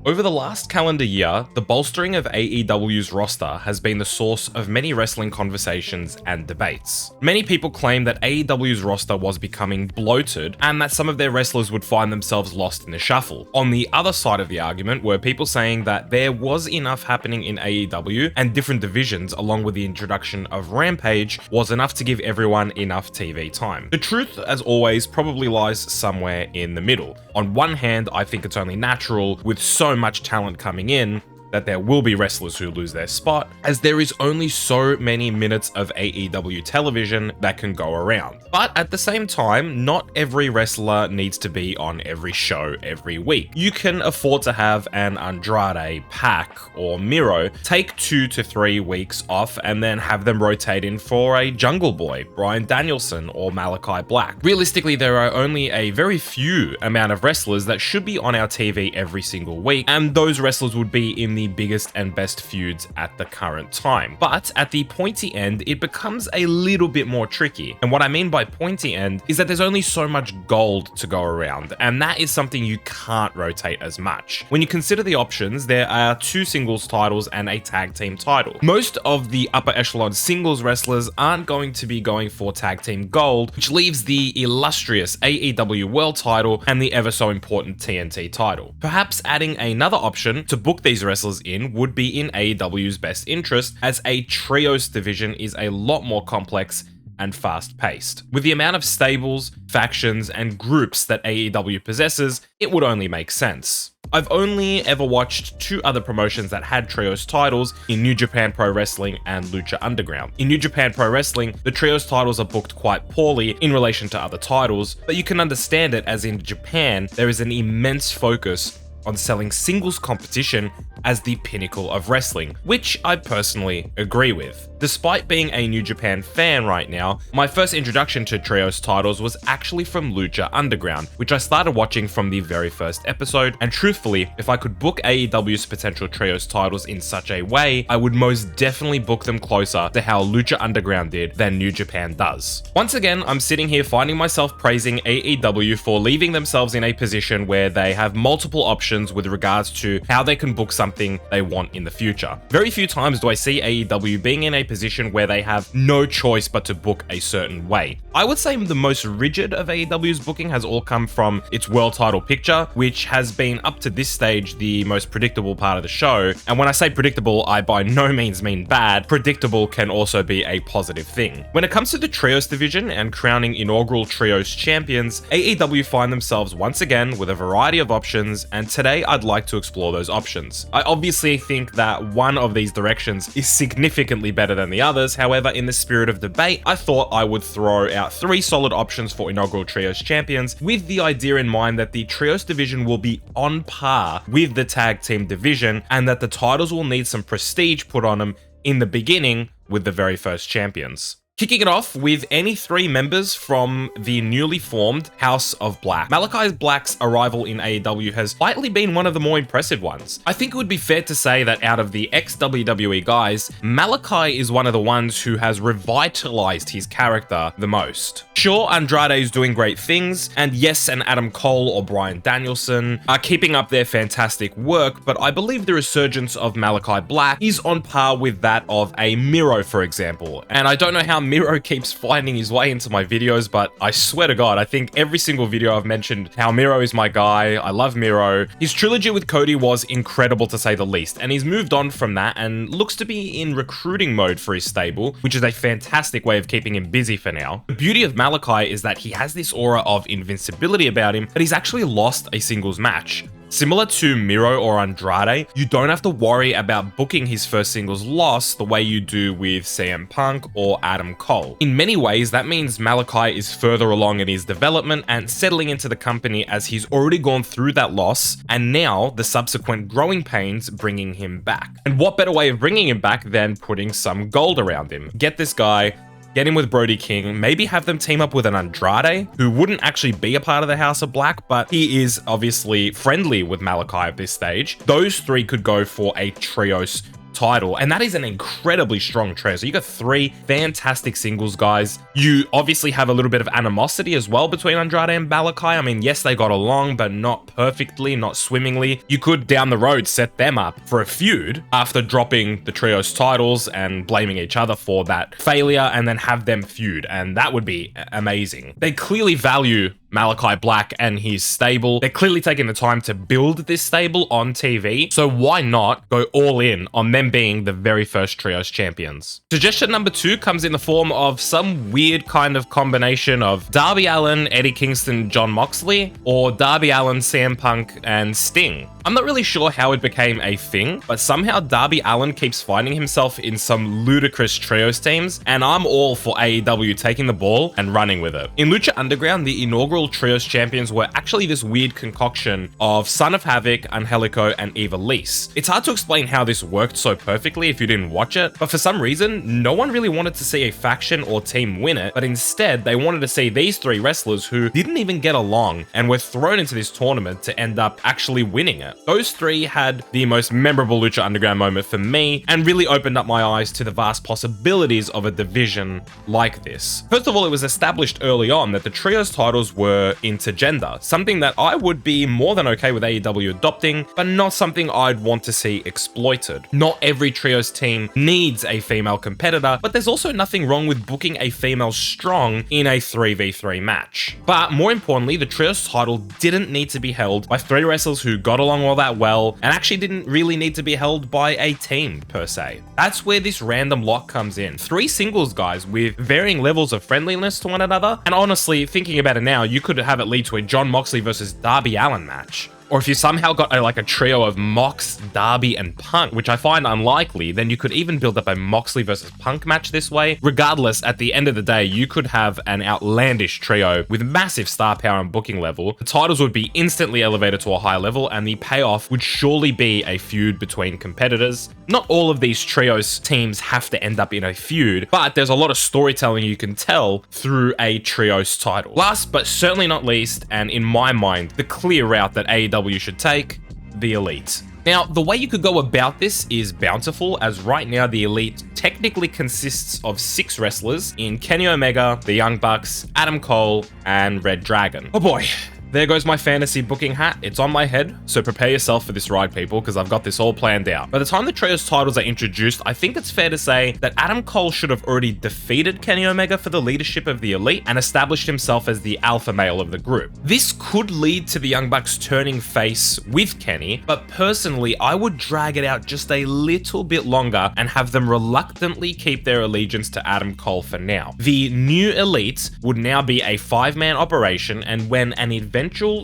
Over the last calendar year, the bolstering of AEW's roster has been the source of many wrestling conversations and debates. Many people claim that AEW's roster was becoming bloated and that some of their wrestlers would find themselves lost in the shuffle. On the other side of the argument were people saying that there was enough happening in AEW and different divisions, along with the introduction of Rampage, was enough to give everyone enough TV time. The truth, as always, probably lies somewhere in the middle. On one hand, I think it's only natural, with so much talent coming in, that there will be wrestlers who lose their spot, as there is only so many minutes of AEW television that can go around. But at the same time, not every wrestler needs to be on every show every week. You can afford to have an Andrade, Pac, or Miro take 2 to 3 weeks off and then have them rotate in for a Jungle Boy, Bryan Danielson, or Malachi Black. Realistically, there are only a very few amount of wrestlers that should be on our TV every single week, and those wrestlers would be in the biggest and best feuds at the current time. But at the pointy end, it becomes a little bit more tricky. And what I mean by pointy end is that there's only so much gold to go around, and that is something you can't rotate as much. When you consider the options, there are 2 singles titles and a tag team title. Most of the upper echelon singles wrestlers aren't going to be going for tag team gold, which leaves the illustrious AEW World title and the ever so important TNT title. Perhaps adding another option to book these wrestlers in would be in AEW's best interest, as a trios division is a lot more complex and fast-paced. With the amount of stables, factions, and groups that AEW possesses, it would only make sense. I've only ever watched 2 other promotions that had trios titles in New Japan Pro Wrestling and Lucha Underground. In New Japan Pro Wrestling, the trios titles are booked quite poorly in relation to other titles, but you can understand it, as in Japan, there is an immense focus on selling singles competition as the pinnacle of wrestling, which I personally agree with. Despite being a New Japan fan right now, my first introduction to trios titles was actually from Lucha Underground, which I started watching from the very first episode, and truthfully, if I could book AEW's potential trios titles in such a way, I would most definitely book them closer to how Lucha Underground did than New Japan does. Once again, I'm sitting here finding myself praising AEW for leaving themselves in a position where they have multiple options with regards to how they can book something they want in the future. Very few times do I see AEW being in a position where they have no choice but to book a certain way. I would say the most rigid of AEW's booking has all come from its world title picture, which has been up to this stage the most predictable part of the show. And when I say predictable, I by no means mean bad. Predictable can also be a positive thing. When it comes to the trios division and crowning inaugural trios champions, AEW find themselves once again with a variety of options, and today I'd like to explore those options. I obviously think that one of these directions is significantly better than the others. However, in the spirit of debate, I thought I would throw out 3 solid options for inaugural trios champions, with the idea in mind that the trios division will be on par with the tag team division, and that the titles will need some prestige put on them in the beginning with the very first champions. Kicking it off with any 3 members from the newly formed House of Black. Malachi Black's arrival in AEW has slightly been one of the more impressive ones. I think it would be fair to say that out of the ex-WWE guys, Malachi is one of the ones who has revitalized his character the most. Sure, Andrade is doing great things, and yes, an Adam Cole or Bryan Danielson are keeping up their fantastic work, but I believe the resurgence of Malachi Black is on par with that of a Miro, for example. And I don't know how Miro keeps finding his way into my videos, but I swear to God, I think every single video I've mentioned how Miro is my guy. I love Miro. His trilogy with Cody was incredible to say the least, and he's moved on from that and looks to be in recruiting mode for his stable, which is a fantastic way of keeping him busy for now. The beauty of Malachi is that he has this aura of invincibility about him, but he's actually lost a singles match. Similar to Miro or Andrade, you don't have to worry about booking his first singles loss the way you do with CM Punk or Adam Cole. In many ways, that means Malachi is further along in his development and settling into the company, as he's already gone through that loss, and now the subsequent growing pains bringing him back. And what better way of bringing him back than putting some gold around him? Get this guy, get him with Brody King, maybe have them team up with an Andrade, who wouldn't actually be a part of the House of Black, but he is obviously friendly with Malachi at this stage. Those 3 could go for a trios title, and that is an incredibly strong trio. So you got 3 fantastic singles guys. You obviously have a little bit of animosity as well between Andrade and Malakai. I mean, yes, they got along, but not perfectly, not swimmingly. You could down the road set them up for a feud after dropping the trios titles and blaming each other for that failure, and then have them feud, and that would be amazing. They clearly value Malakai Black and his stable. They're clearly taking the time to build this stable on TV, so why not go all in on them being the very first trios champions? Suggestion number 2 comes in the form of some weird kind of combination of Darby Allin, Eddie Kingston, Jon Moxley, or Darby Allin, CM Punk, and Sting. I'm not really sure how it became a thing, but somehow Darby Allin keeps finding himself in some ludicrous trios teams, and I'm all for AEW taking the ball and running with it. In Lucha Underground, the inaugural trios champions were actually this weird concoction of Son of Havoc, Angelico, and Eva Lise. It's hard to explain how this worked so perfectly if you didn't watch it, but for some reason, no one really wanted to see a faction or team win it, but instead they wanted to see these 3 wrestlers who didn't even get along and were thrown into this tournament to end up actually winning it. Those 3 had the most memorable Lucha Underground moment for me and really opened up my eyes to the vast possibilities of a division like this. First of all, it was established early on that the trios titles were intergender, something that I would be more than okay with AEW adopting, but not something I'd want to see exploited. Not every trios team needs a female competitor, but there's also nothing wrong with booking a female strong in a 3v3 match. But more importantly, the trios title didn't need to be held by 3 wrestlers who got along all that well, and actually didn't really need to be held by a team per se. That's where this random lock comes in. 3 singles guys with varying levels of friendliness to one another, and honestly, thinking about it now, you could have it lead to a Jon Moxley versus Darby Allin match. Or if you somehow got a trio of Mox, Darby, and Punk, which I find unlikely, then you could even build up a Moxley versus Punk match this way. Regardless, at the end of the day, you could have an outlandish trio with massive star power and booking level. The titles would be instantly elevated to a high level, and the payoff would surely be a feud between competitors. Not all of these trios teams have to end up in a feud, but there's a lot of storytelling you can tell through a trios title. Last but certainly not least, and in my mind, the clear route that AEW should take, the Elite. Now, the way you could go about this is bountiful, as right now the Elite technically consists of 6 wrestlers in Kenny Omega, the Young Bucks, Adam Cole, and Red Dragon. Oh boy. There goes my fantasy booking hat. It's on my head, so prepare yourself for this ride, people, because I've got this all planned out. By the time the trios titles are introduced, I think it's fair to say that Adam Cole should have already defeated Kenny Omega for the leadership of the Elite and established himself as the alpha male of the group. This could lead to the Young Bucks turning face with Kenny, but personally, I would drag it out just a little bit longer and have them reluctantly keep their allegiance to Adam Cole for now. The new Elite would now be a 5-man operation, and when an eventual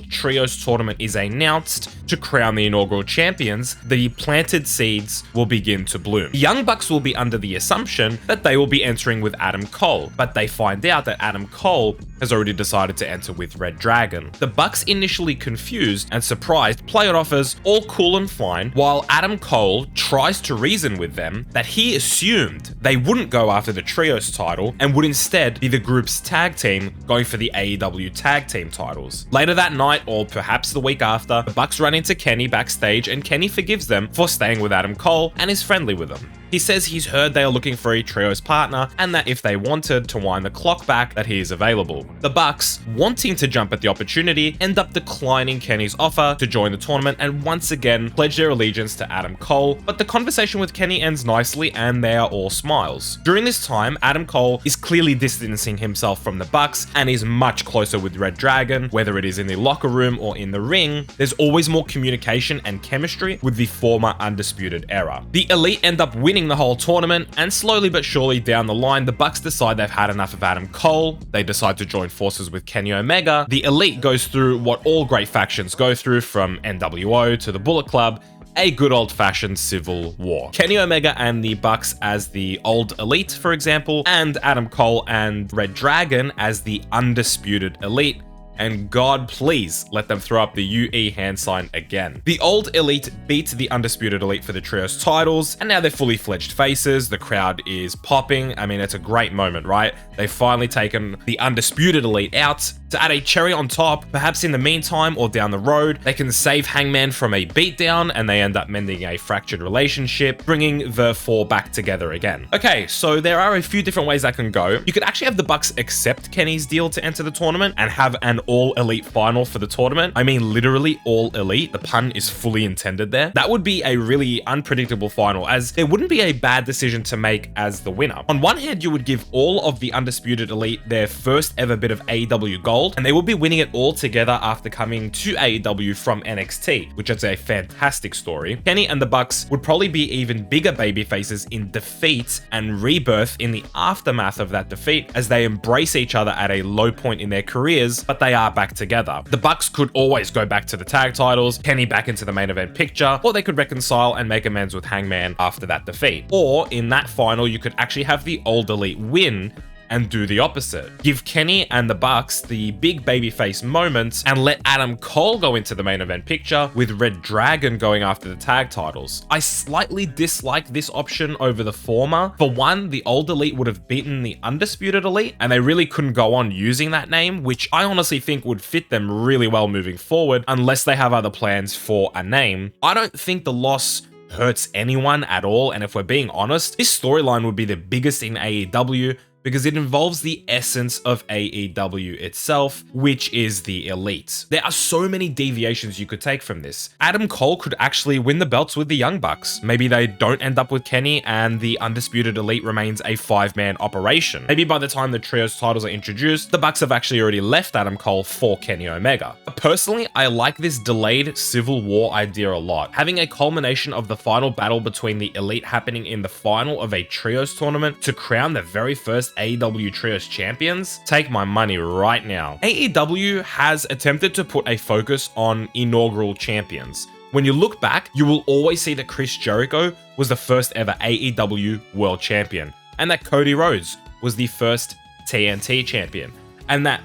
trios tournament is announced to crown the inaugural champions, the planted seeds will begin to bloom. The Young Bucks will be under the assumption that they will be entering with Adam Cole, but they find out that Adam Cole has already decided to enter with Red Dragon. The Bucks, initially confused and surprised, play it off as all cool and fine, while Adam Cole tries to reason with them that he assumed they wouldn't go after the trios title and would instead be the group's tag team going for the AEW tag team titles. Later that night, or perhaps the week after, the Bucks run into Kenny backstage, and Kenny forgives them for staying with Adam Cole and is friendly with them. He says he's heard they are looking for a trios partner, and that if they wanted to wind the clock back, that he is available. The Bucks, wanting to jump at the opportunity, end up declining Kenny's offer to join the tournament and once again pledge their allegiance to Adam Cole, but the conversation with Kenny ends nicely and they are all smiles. During this time, Adam Cole is clearly distancing himself from the Bucks and is much closer with Red Dragon, whether it is in the locker room or in the ring. There's always more communication and chemistry with the former Undisputed Era. The Elite end up winning the whole tournament, and slowly but surely down the line, the Bucks decide they've had enough of Adam Cole. They decide to join forces with Kenny Omega. The Elite goes through what all great factions go through, from NWO to the Bullet Club, a good old-fashioned civil war. Kenny Omega and the Bucks as the old Elite, for example, and Adam Cole and Red Dragon as the Undisputed Elite and God, please let them throw up the UE hand sign again. The old Elite beat the Undisputed Elite for the Trios titles, and now they're fully fledged faces. The crowd is popping. I mean, it's a great moment, right? They've finally taken the Undisputed Elite out to add a cherry on top. Perhaps in the meantime or down the road, they can save Hangman from a beatdown and they end up mending a fractured relationship, bringing the four back together again. Okay, so there are a few different ways that can go. You could actually have the Bucks accept Kenny's deal to enter the tournament and have an all-elite final for the tournament. I mean, literally all elite. The pun is fully intended there. That would be a really unpredictable final, as there wouldn't be a bad decision to make as the winner. On one hand, you would give all of the Undisputed Elite their first ever bit of AEW gold, and they would be winning it all together after coming to AEW from NXT, which is a fantastic story. Kenny and the Bucks would probably be even bigger babyfaces in defeat and rebirth in the aftermath of that defeat, as they embrace each other at a low point in their careers, but they are back together. The Bucks could always go back to the tag titles, Kenny back into the main event picture, or they could reconcile and make amends with Hangman after that defeat. Or in that final, you could actually have the old elite win and do the opposite. Give Kenny and the Bucks the big babyface moments and let Adam Cole go into the main event picture with Red Dragon going after the tag titles. I slightly dislike this option over the former. For one, the old elite would have beaten the Undisputed Elite and they really couldn't go on using that name, which I honestly think would fit them really well moving forward unless they have other plans for a name. I don't think the loss hurts anyone at all, and if we're being honest, this storyline would be the biggest in AEW because it involves the essence of AEW itself, which is the Elite. There are so many deviations you could take from this. Adam Cole could actually win the belts with the Young Bucks. Maybe they don't end up with Kenny and the Undisputed Elite remains a 5-man operation. Maybe by the time the Trios titles are introduced, the Bucks have actually already left Adam Cole for Kenny Omega. Personally, I like this delayed Civil War idea a lot. Having a culmination of the final battle between the Elite happening in the final of a Trios tournament to crown the very first AEW Trios champions? Take my money right now. AEW has attempted to put a focus on inaugural champions. When you look back, you will always see that Chris Jericho was the first ever AEW World Champion, and that Cody Rhodes was the first TNT champion, and that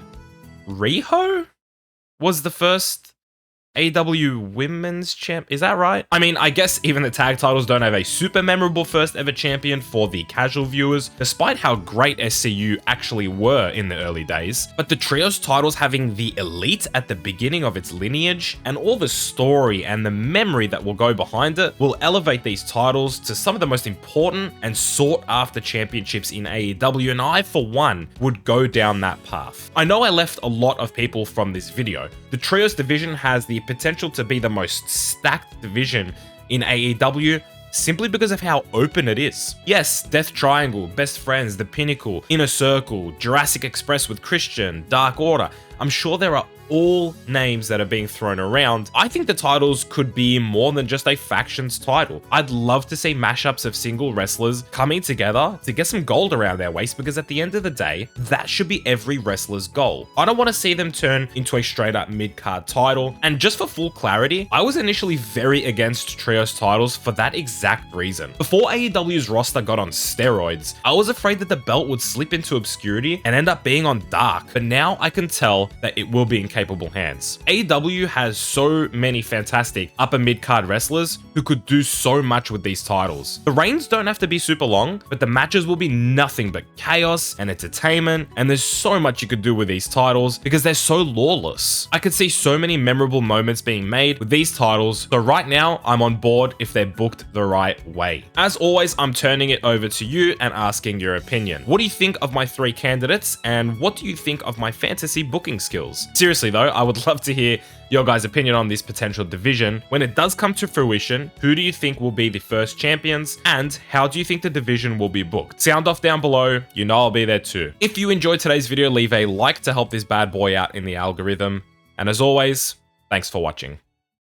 Riho was the first AEW Women's Champ. Is that right? I mean, I guess even the tag titles don't have a super memorable first ever champion for the casual viewers, despite how great SCU actually were in the early days. But the Trios titles having the Elite at the beginning of its lineage, and all the story and the memory that will go behind it, will elevate these titles to some of the most important and sought after championships in AEW, and I, for one, would go down that path. I know I left a lot of people from this video. The Trios division has the potential to be the most stacked division in AEW simply because of how open it is. Yes, Death Triangle, Best Friends, The Pinnacle, Inner Circle, Jurassic Express with Christian, Dark Order. I'm sure there are all names that are being thrown around. I think the titles could be more than just a factions title. I'd love to see mashups of single wrestlers coming together to get some gold around their waist, because at the end of the day, that should be every wrestler's goal. I don't want to see them turn into a straight up mid-card title. And just for full clarity, I was initially very against Trios titles for that exact reason. Before AEW's roster got on steroids, I was afraid that the belt would slip into obscurity and end up being on Dark, but now I can tell that it will be in capable hands. AEW has so many fantastic upper mid-card wrestlers who could do so much with these titles. The reigns don't have to be super long, but the matches will be nothing but chaos and entertainment, and there's so much you could do with these titles because they're so lawless. I could see so many memorable moments being made with these titles, so right now I'm on board if they're booked the right way. As always, I'm turning it over to you and asking your opinion. What do you think of my 3 candidates, and what do you think of my fantasy booking skills? Seriously though, I would love to hear your guys' opinion on this potential division. When it does come to fruition, who do you think will be the first champions, and how do you think the division will be booked? Sound off down below, you know I'll be there too. If you enjoyed today's video, leave a like to help this bad boy out in the algorithm. And as always, thanks for watching.